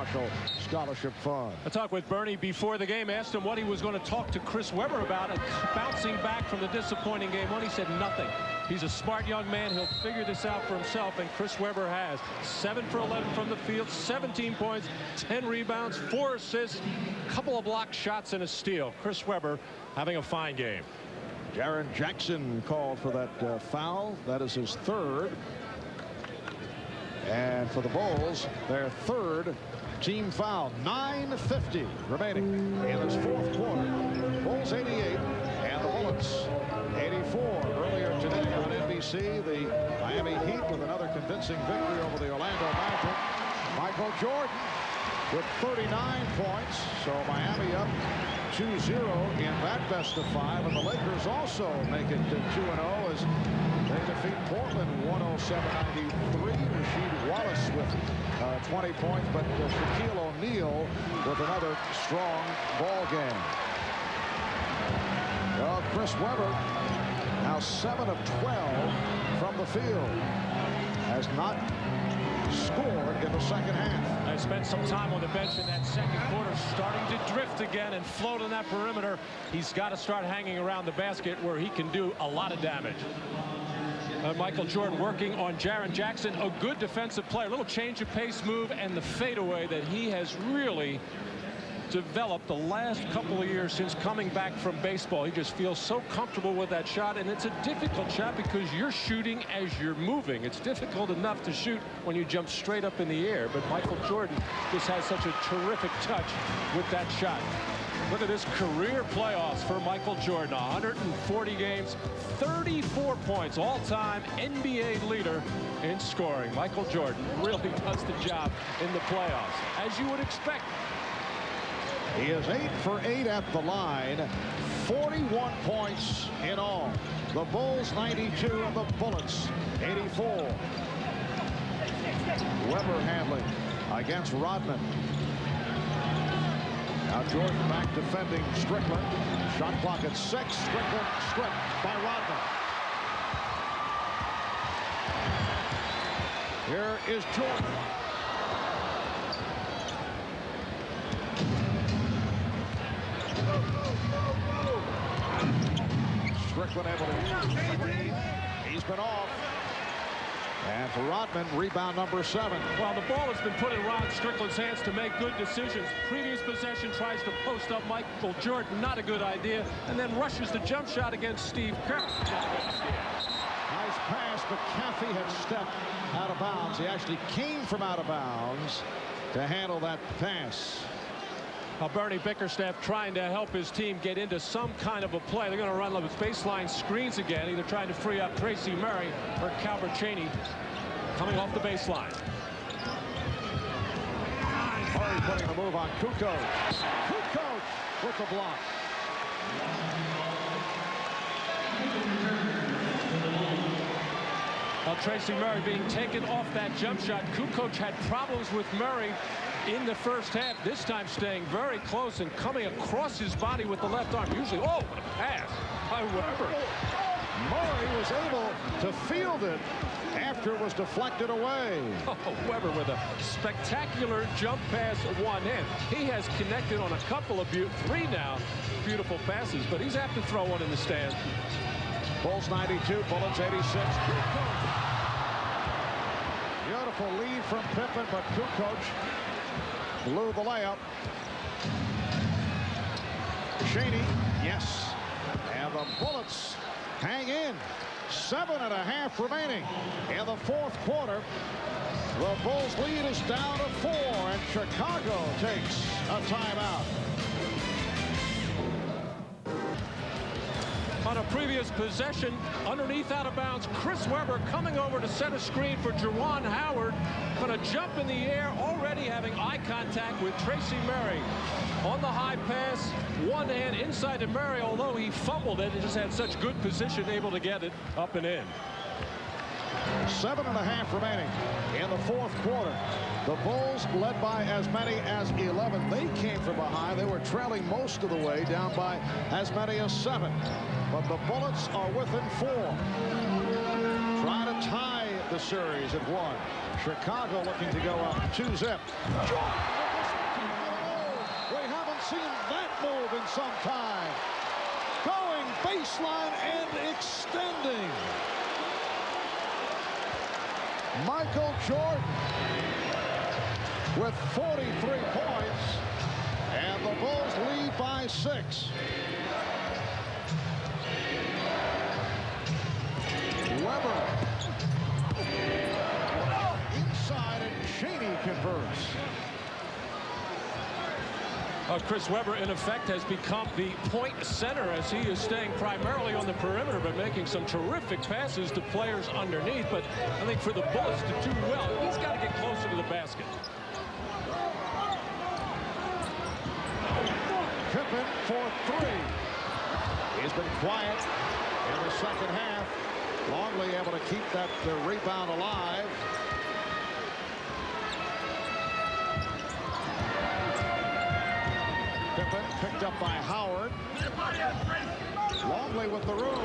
Marshall Scholarship Fund. I talked with Bernie before the game, asked him what he was going to talk to Chris Webber about, and bouncing back from the disappointing game one, he said nothing. He's a smart young man. He'll figure this out for himself, and Chris Webber has. 7 for 11 from the field, 17 points, 10 rebounds, 4 assists, a couple of blocked shots and a steal. Chris Webber having a fine game. Jaren Jackson called for that foul. That is his 3rd. And for the Bulls, their 3rd team foul. 9:50 remaining in this 4th quarter. Bulls 88 and the Bullets 84. Earlier today on NBC, the Miami Heat with another convincing victory over the Orlando Magic. Michael Jordan with 39 points. So Miami up 2-0 in that best of 5. And the Lakers also make it to 2-0 as they defeat Portland 107-93. Rasheed Wallace with 20 points, but Shaquille O'Neal with another strong ball game. Well, Chris Webber now 7 of 12 from the field. Has not scored in the second half. I spent some time on the bench in that second quarter, starting to drift again and float on that perimeter. He's got to start hanging around the basket where he can do a lot of damage. Michael Jordan working on Jaren Jackson, a good defensive player. A little change of pace move and the fadeaway that he has really developed the last couple of years since coming back from baseball. He just feels so comfortable with that shot, and it's a difficult shot because you're shooting as you're moving. It's difficult enough to shoot when you jump straight up in the air, but Michael Jordan just has such a terrific touch with that shot. Look at this career playoffs for Michael Jordan. 140 games, 34 points, all-time NBA leader in scoring. Michael Jordan really does the job in the playoffs, as you would expect. He is 8 for 8 at the line, 41 points in all. The Bulls 92 and the Bullets 84. Webber handling against Rodman. Now Jordan back defending Strickland. Shot clock at 6. Strickland stripped by Rodman. Here is Jordan. Strickland able to use the screen. He's been off. And for Rodman, rebound number 7. Well, the ball has been put in Rod Strickland's hands to make good decisions. Previous possession tries to post up Michael Jordan, not a good idea, and then rushes the jump shot against Steve Kerr. Nice pass, but Caffey had stepped out of bounds. He actually came from out of bounds to handle that pass. Bernie Bickerstaff trying to help his team get into some kind of a play. They're going to run those baseline screens again, either trying to free up Tracy Murray or Calbert Cheaney coming off the baseline. Murray putting the move on Kukoc. Kukoc with the block. Well, Tracy Murray being taken off that jump shot. Kukoc had problems with Murray in the first half. This time staying very close and coming across his body with the left arm. Usually, oh, what a pass by Webber. Murray was able to field it after it was deflected away. Oh, Webber with a spectacular jump pass at one end. He has connected on a couple of 3 now beautiful passes, but he's apt to throw one in the stand. Bulls 92, Bullets 86. Beautiful lead from Pippen, but Kukoc blew the layup. Cheaney, yes. And the Bullets hang in. 7.5 remaining in the 4th quarter. The Bulls lead is down to 4, and Chicago takes a timeout. On a previous possession, underneath out of bounds, Chris Webber coming over to set a screen for Juwan Howard. Going to jump in the air, already having eye contact with Tracy Murray. On the high pass, one hand inside to Murray, although he fumbled it, he just had such good position, able to get it up and in. 7.5 remaining in the 4th quarter. The Bulls led by as many as 11. They came from behind. They were trailing most of the way, down by as many as 7. But the Bullets are within 4. Trying to tie the series at 1. Chicago looking to go up 2-zip. Jordan with the seen that move in some time. Going baseline and extending. Michael Jordan with 43 points, and the Bulls lead by 6. Weber inside, and Chaney converts. Chris Webber, in effect, has become the point center as he is staying primarily on the perimeter, but making some terrific passes to players underneath. But I think for the Bullets to do well, he's got to get closer to the basket. Pippen for 3. He's been quiet in the second half. Longley able to keep that rebound alive. Pippen picked up by Howard. Longley with the room.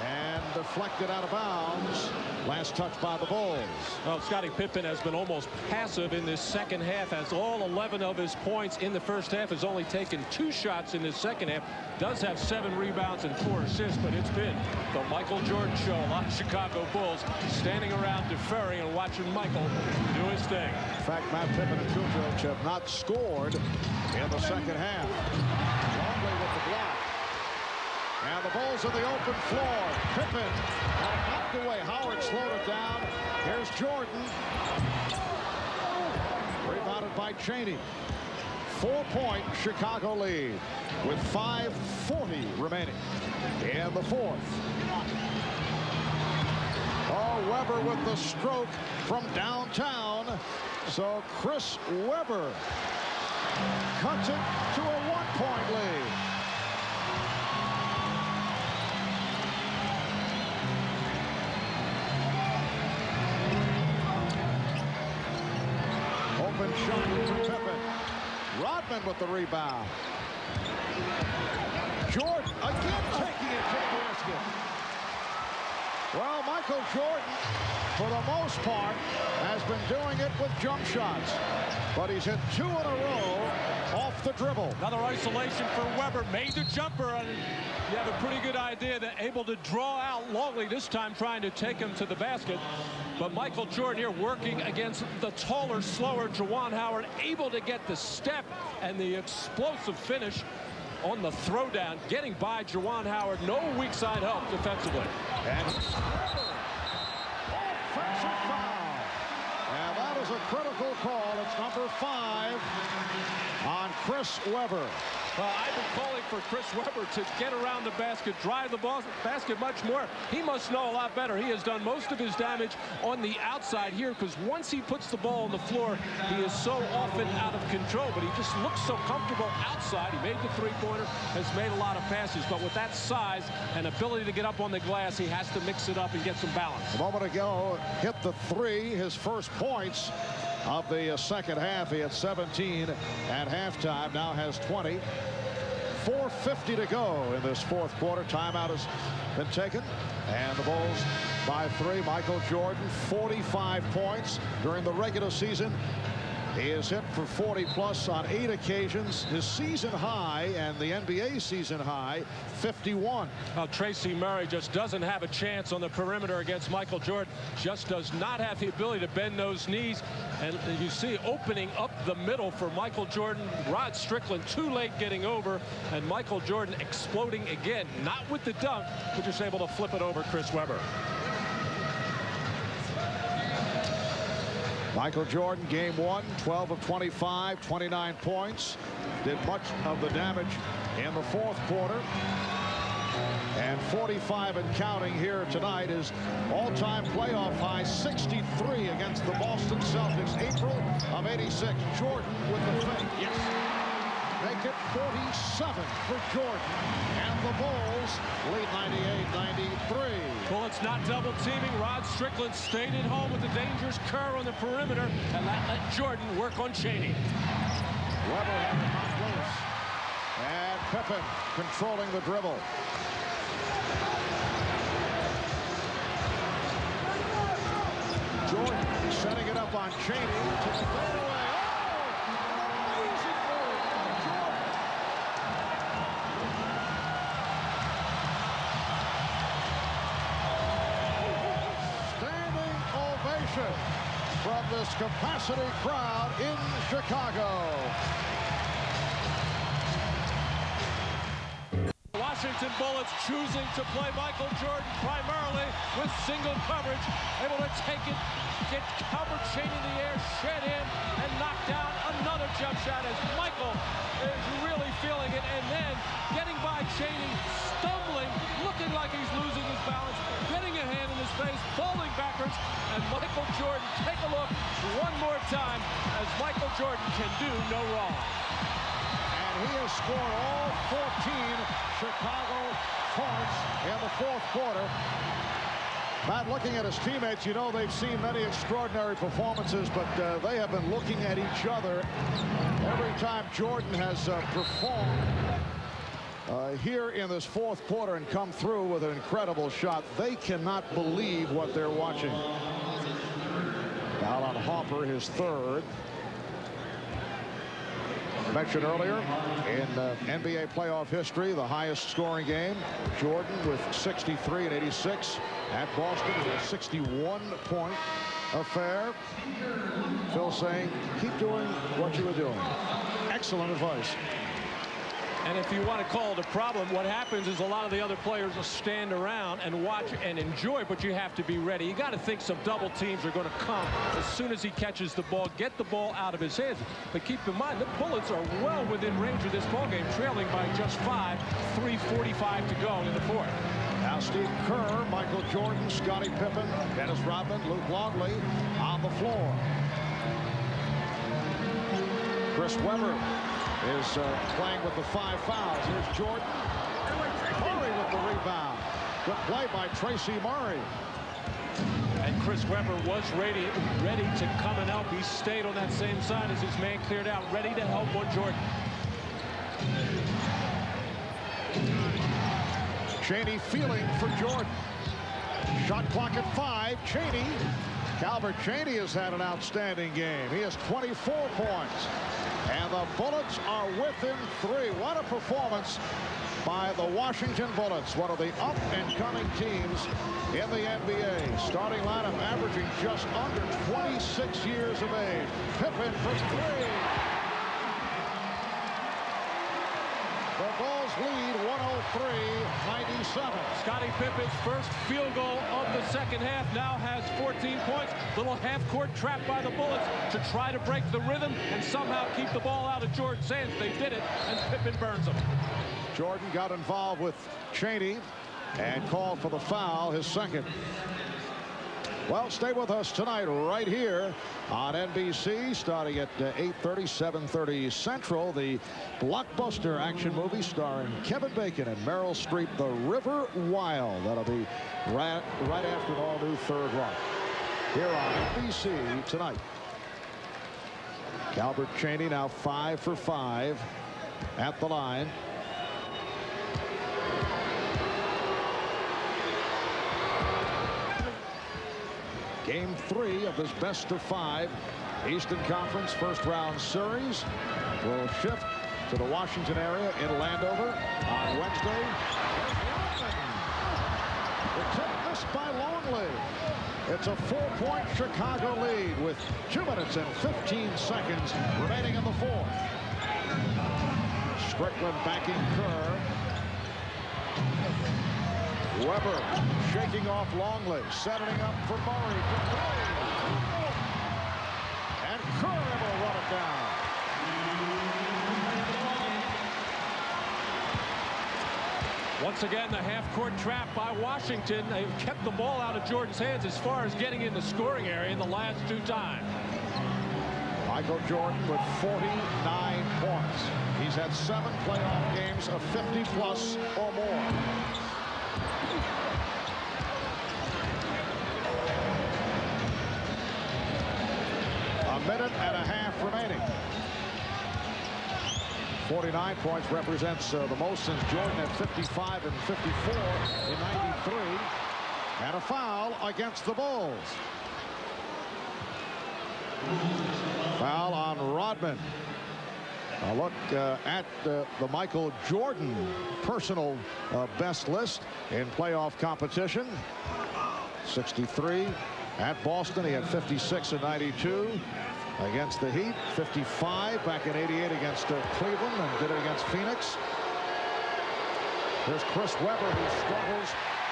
And deflected out of bounds. Last touch by the Bulls. Well, Scottie Pippen has been almost passive in this second half, as all 11 of his points in the first half has only taken 2 shots in this second half. Does have 7 rebounds and 4 assists, but it's been the Michael Jordan show. A lot of Chicago Bulls standing around deferring and watching Michael do his thing. In fact, Matt Pippen and Kukoc have not scored in the second half. Longley with the block. And the Bulls in the open floor. Pippen knocked away. Howard slowed it down. Here's Jordan. Rebounded by Chaney. 4-point Chicago lead with 5:40 remaining in the fourth. Oh, Webber with the stroke from downtown. So Chris Webber cuts it to a 1-point lead. Open shot to Pippen. Rodman with the rebound. Jordan again taking it to the basket. Well, Michael Jordan, for the most part, has been doing it with jump shots. But he's hit 2 in a row off the dribble. Another isolation for Webber. Made the jumper, and you have a pretty good idea that able to draw out Longley this time, trying to take him to the basket. But Michael Jordan here working against the taller, slower Juwan Howard, able to get the step and the explosive finish on the throwdown, getting by Juwan Howard. No weak side help defensively. And offensive foul. And that is a critical call. It's number 5 on Chris Webber. Well, I've been calling for Chris Webber to get around the basket, drive the basket much more. He must know a lot better. He has done most of his damage on the outside here, because once he puts the ball on the floor, he is so often out of control. But he just looks so comfortable outside. He made the three-pointer, has made a lot of passes. But with that size and ability to get up on the glass, he has to mix it up and get some balance. A moment ago, hit the 3, his first points of the second half. He had 17 at halftime, now has 20. 4:50 to go in this fourth quarter. Timeout has been taken, and the Bulls by 3. Michael Jordan, 45 points during the regular season. He has hit for 40+ on 8 occasions. His season high and the NBA season high, 51. Well, Tracy Murray just doesn't have a chance on the perimeter against Michael Jordan. Just does not have the ability to bend those knees. And you see opening up the middle for Michael Jordan. Rod Strickland too late getting over, and Michael Jordan exploding again. Not with the dunk, but just able to flip it over Chris Webber. Michael Jordan, game 1, 12 of 25, 29 points. Did much of the damage in the fourth quarter. And 45 and counting here tonight. Is all-time playoff high, 63 against the Boston Celtics. April of '86. Jordan with the fake. Yes. Make it 47 for Jordan. And the Bulls lead 98-93. Bullets not double teaming. Rod Strickland stayed at home with the dangerous Kerr on the perimeter, and that let Jordan work on Chaney. Webber had it knocked loose. And Pippen controlling the dribble. Jordan setting it up on Chaney. To the fadeaway. Oh! from this capacity crowd in Chicago. Washington Bullets choosing to play Michael Jordan primarily with single coverage, able to take it, get Calbert Cheaney in the air, shed in, and knock down another jump shot as Michael is really feeling it, and then getting by Cheaney, stumbling, looking like he's losing his balance, getting a hand in his face, falling backwards, and Michael Jordan, take a look one more time as Michael Jordan can do no wrong. He has scored all 14 Chicago points in the fourth quarter. Matt, looking at his teammates, you know they've seen many extraordinary performances, but they have been looking at each other every time Jordan has performed here in this fourth quarter and come through with an incredible shot. They cannot believe what they're watching. Foul on Harper, his third. Mentioned earlier in NBA playoff history, the highest scoring game, Jordan with 63 and 86 at Boston, with a 61-point affair. Phil saying, keep doing what you were doing. Excellent advice. And if you want to call it a problem, what happens is a lot of the other players will stand around and watch and enjoy, but you have to be ready. You got to think some double teams are going to come as soon as he catches the ball, get the ball out of his hands. But keep in mind, the Bullets are well within range of this ballgame, trailing by just 5, 3:45 to go in the fourth. Now Steve Kerr, Michael Jordan, Scottie Pippen, Dennis Rodman, Luke Longley on the floor. Chris Webber is playing with the 5 fouls. Here's Jordan. Murray with the rebound. Good play by Tracy Murray. And Chris Webber was ready to come and help. He stayed on that same side as his man cleared out, ready to help on Jordan. Cheaney feeling for Jordan. Shot clock at 5. Cheaney. Calbert Cheaney has had an outstanding game. He has 24 points. And the Bullets are within 3. What a performance by the Washington Bullets, one of the up-and-coming teams in the NBA. Starting lineup averaging just under 26 years of age. Pippen for 3. The Bulls lead 103-97. Scottie Pippen's first field goal of the second half now has 14 points. Little half-court trap by the Bullets to try to break the rhythm and somehow keep the ball out of Jordan's hands. They did it, and Pippen burns them. Jordan got involved with Cheaney and called for the foul, his second. Well, stay with us tonight right here on NBC, starting at 8:30, 7:30 Central. The blockbuster action movie starring Kevin Bacon and Meryl Streep, The River Wild. That'll be right after an all-new Third Rock here on NBC tonight. Calbert Cheaney now 5 for 5 at the line. Game 3 of this best-of-5 Eastern Conference first-round series will shift to the Washington area in Landover on Wednesday. The tip missed by Longley. It's a 4-point Chicago lead with 2 minutes and 15 seconds remaining in the fourth. Strickland backing Kerr. Webber shaking off Longley, setting up for Murray for 3. And Kerr able to run it down. Once again, the half-court trap by Washington. They've kept the ball out of Jordan's hands as far as getting in the scoring area in the last 2 times. Michael Jordan with 49 points. He's had 7 playoff games of 50-plus or more. A minute and a half remaining. 49 points represents the most since Jordan at 55 and 54 in 93. And a foul against the Bulls. Foul on Rodman. A look at the Michael Jordan personal best list in playoff competition. 63, At Boston, he had 56 in '92 against the Heat, 55 back in '88 against Cleveland, and did it against Phoenix. Here's Chris Webber, who struggles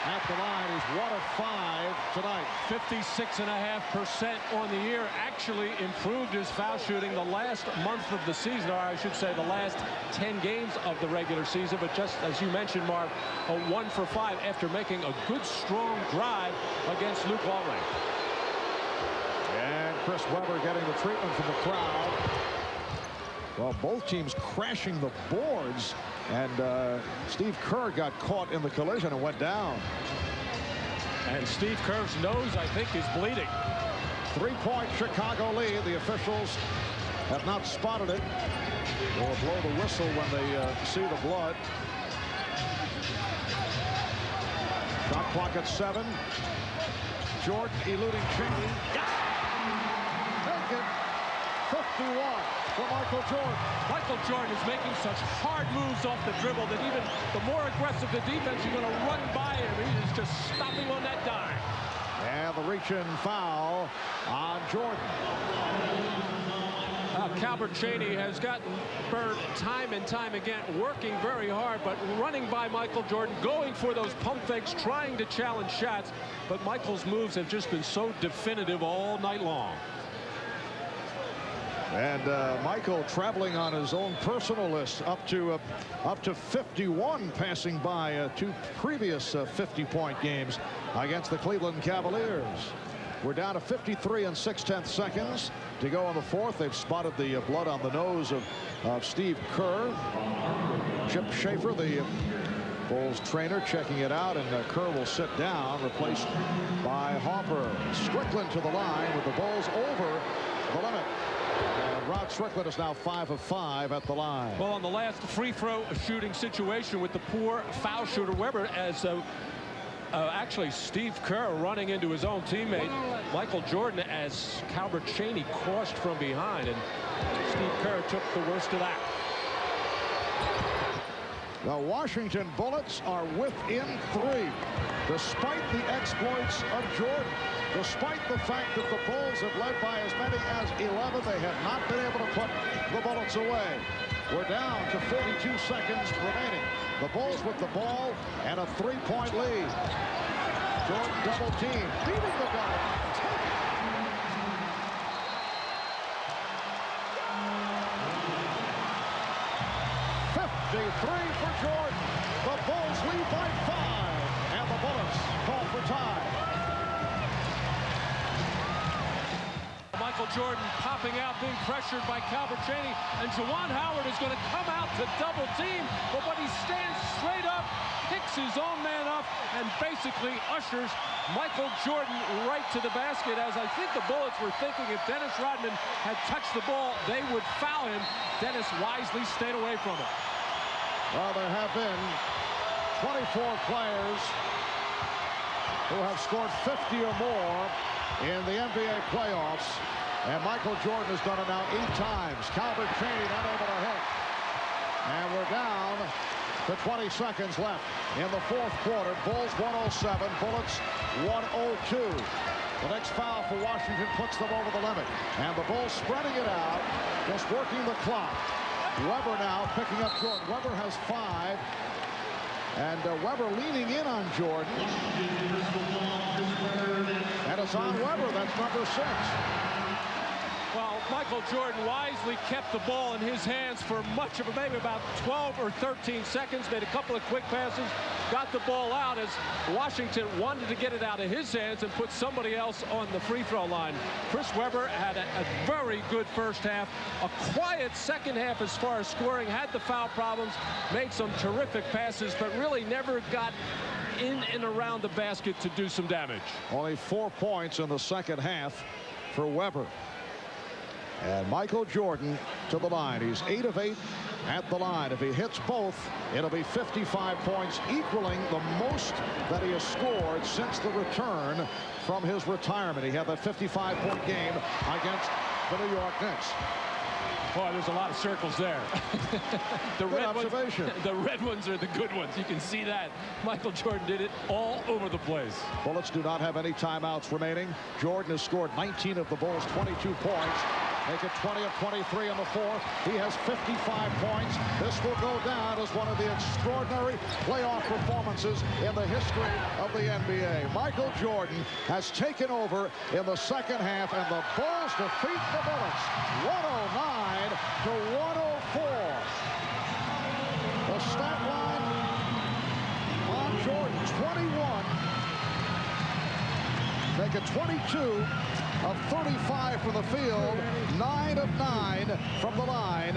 at the line. He's 1 of 5 tonight. 56.5% on the year. Actually improved his foul shooting the last month of the season, or I should say the last 10 games of the regular season. But just as you mentioned, Mark, a 1 for 5 after making a good, strong drive against Luke Walton. And Chris Webber getting the treatment from the crowd. Well, both teams crashing the boards, and Steve Kerr got caught in the collision and went down. And Steve Kerr's nose, I think, is bleeding. 3-point Chicago lead. The officials have not spotted it. They'll blow the whistle when they see the blood. Shot clock at 7. Jordan eluding Cheney. Take it. 51 for Michael Jordan. Michael Jordan is making such hard moves off the dribble that even the more aggressive the defense, you're going to run by him. He is just stopping on that dime. And the reach-in foul on Jordan. Calbert Cheney has gotten burned time and time again, working very hard, but running by Michael Jordan, going for those pump fakes, trying to challenge shots. But Michael's moves have just been so definitive all night long. And Michael traveling on his own personal list up to 51, passing by 2 previous 50-point games against the Cleveland Cavaliers. We're down to 53 and 6/10 seconds to go in the 4th. They've spotted the blood on the nose of Steve Kerr. Chip Schaefer, the Bulls trainer, checking it out, and Kerr will sit down, replaced by Harper. Strickland to the line with the Bulls over the limit. Rod Strickland is now 5 of 5 at the line. Well, on the last free throw shooting situation with the poor foul shooter Webber, as actually Steve Kerr running into his own teammate Michael Jordan, as Calbert Cheney crossed from behind, and Steve Kerr took the worst of that. The Washington Bullets are within 3, despite the exploits of Jordan. Despite the fact that the Bulls have led by as many as 11, they have not been able to put the Bullets away. We're down to 42 seconds remaining. The Bulls with the ball and a 3-point lead. Jordan double team, beating the guard. 53 for Jordan. The Bulls lead by 5, and the Bullets call for time. Michael Jordan popping out, being pressured by Calbert Cheney, and Juwan Howard is going to come out to double team, but when he stands straight up, picks his own man up, and basically ushers Michael Jordan right to the basket, as I think the Bullets were thinking if Dennis Rodman had touched the ball, they would foul him. Dennis wisely stayed away from it. Well, there have been 24 players who have scored 50 or more in the NBA playoffs, and Michael Jordan has done it now 8 times. Calbert Cheney not able to hit. And we're down to 20 seconds left in the 4th quarter. Bulls 107, Bullets 102. The next foul for Washington puts them over the limit. And the Bulls spreading it out, just working the clock. Webber now picking up Jordan. Webber has 5. And Webber leaning in on Jordan. And it's on Webber. That's number 6. Well, Michael Jordan wisely kept the ball in his hands for much of it, maybe about 12 or 13 seconds, made a couple of quick passes, got the ball out as Washington wanted to get it out of his hands and put somebody else on the free throw line. Chris Webber had a very good first half, a quiet second half as far as scoring, had the foul problems, made some terrific passes, but really never got in and around the basket to do some damage. Only 4 points in the second half for Webber. And Michael Jordan to the line. He's 8 of 8 at the line. If he hits both, it'll be 55 points, equaling the most that he has scored since the return from his retirement. He had that 55-point game against the New York Knicks. Boy, there's a lot of circles there. The red ones are the good ones. You can see that. Michael Jordan did it all over the place. Bullets do not have any timeouts remaining. Jordan has scored 19 of the Bulls' 22 points. Make it 20 of 23 in the fourth. He has 55 points. This will go down as one of the extraordinary playoff performances in the history of the NBA. Michael Jordan has taken over in the second half, and the Bulls defeat the Bullets 109 to 104. The stat line on Jordan: 21. Make it 22 of 35 from the field, 9 of 9 from the line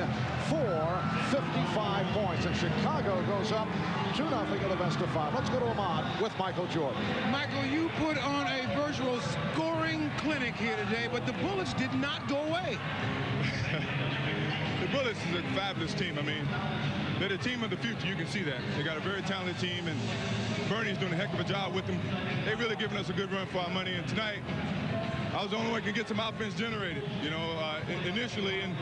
for 55 points. And Chicago goes up 2-0 in the best of 5. Let's go to Ahmad with Michael Jordan. Michael, you put on a virtual scoring clinic here today, but the Bullets did not go away. The Bullets is a fabulous team. I mean, they're the team of the future. You can see that. They got a very talented team, and Bernie's doing a heck of a job with them. They've really given us a good run for our money. And tonight, I was the only one who could get some offense generated, you know, initially, and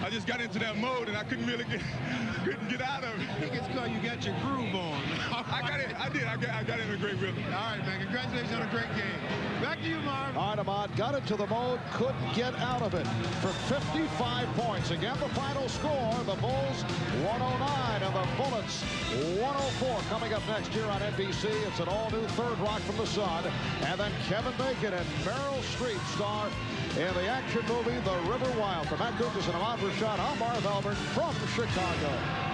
I just got into that mode, and I couldn't really get out of it. I think it's because you got your groove on. I got it. I did. I got in a great rhythm. All right, man. Congratulations on a great game. Back to you, Marv. All right, Ahmad got into the mode, couldn't get out of it for 55 points. Again, the final score: the Bulls 109 and the Bullets 104. Coming up next year on NBC, it's an all-new Third Rock from the Sun, and then Kevin Bacon and Meryl Streep star in the action movie The River Wild. For Matt Lucas and Ahmad Rashad, I'm Marv Albert from Chicago.